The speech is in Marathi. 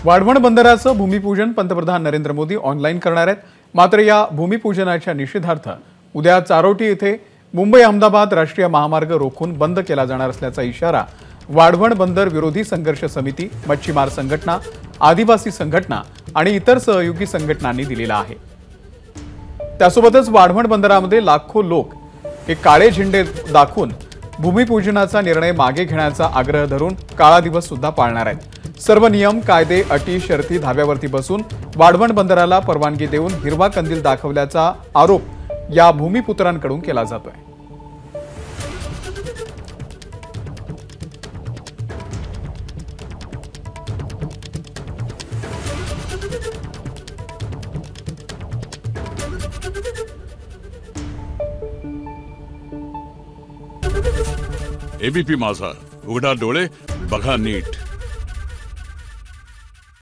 वाढवण बंदराचं भूमिपूजन पंतप्रधान नरेंद्र मोदी ऑनलाईन करणार आहेत। मात्र या भूमिपूजनाच्या निषेधार्थ उद्या चारोटी येथे मुंबई अहमदाबाद राष्ट्रीय महामार्ग रोखून बंद केला जाणार असल्याचा इशारा वाढवण बंदर विरोधी संघर्ष समिती, मच्छीमार संघटना, आदिवासी संघटना आणि इतर सहयोगी संघटनांनी दिलेला आहे। त्यासोबतच वाढवण बंदरामध्ये लाखो लोक हे काळे झेंडे दाखवून भूमिपूजनाचा निर्णय मागे घेण्याचा आग्रह धरून काळा दिवस सुद्धा पाळणार आहेत। सर्व नियम, कायदे, अटी, शर्ती धाब्यावरती बसून वाढवण बंदराला परवानगी देऊन हिरवा कंदील दाखवल्याचा आरोप या भूमिपुत्रांकडून केला जातोय। एबीपी माझा, उघडा डोळे बघा नीट।